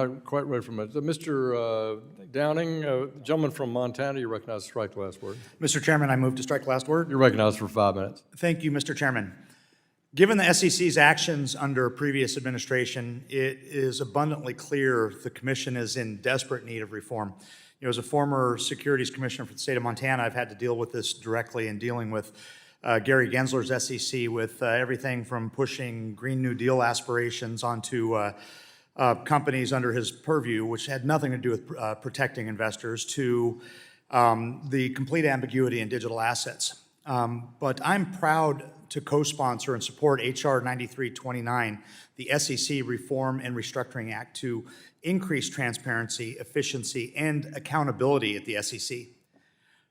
Not quite ready for a minute. Mr. Downing, gentleman from Montana, you recognize to strike the last word. Mr. Chairman, I move to strike the last word. You're recognized for 5 minutes. Thank you, Mr. Chairman. Given the SEC's actions under previous administration, it is abundantly clear the Commission is in desperate need of reform. You know, as a former Securities Commissioner for the state of Montana, I've had to deal with this directly in dealing with Gary Gensler's SEC with everything from pushing Green New Deal aspirations onto companies under his purview, which had nothing to do with protecting investors, to the complete ambiguity in digital assets. But I'm proud to co-sponsor and support H.R. 9329, the SEC Reform and Restructuring Act, to increase transparency, efficiency, and accountability at the SEC.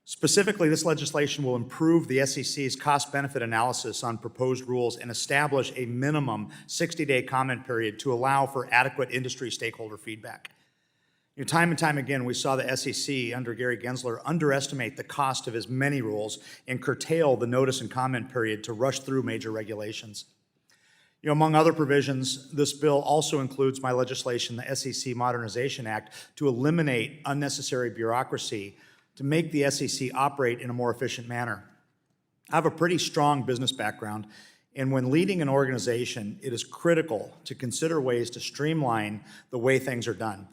Specifically, this legislation will improve the SEC's cost-benefit analysis on proposed rules and establish a minimum 60-day comment period to allow for adequate industry stakeholder feedback. You know, time and time again, we saw the SEC under Gary Gensler underestimate the cost of his many rules and curtail the notice and comment period to rush through major regulations. You know, among other provisions, this bill also includes my legislation, the SEC Modernization Act, to eliminate unnecessary bureaucracy to make the SEC operate in a more efficient manner. I have a pretty strong business background, and when leading an organization, it is critical to consider ways to streamline the way things are done.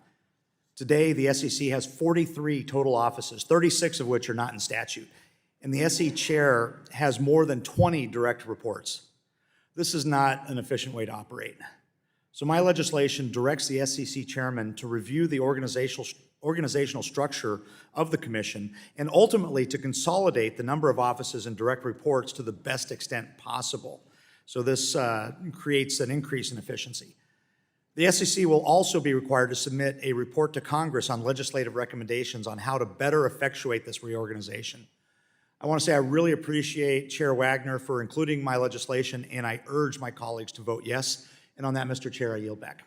Today, the SEC has 43 total offices, 36 of which are not in statute, and the SEC chair has more than 20 direct reports. This is not an efficient way to operate. So my legislation directs the SEC chairman to review the organizational structure of the commission and ultimately to consolidate the number of offices and direct reports to the best extent possible. So this creates an increase in efficiency. The SEC will also be required to submit a report to Congress on legislative recommendations on how to better effectuate this reorganization. I want to say I really appreciate Chair Wagner for including my legislation, and I urge my colleagues to vote yes. And on that, Mr. Chair, I yield back.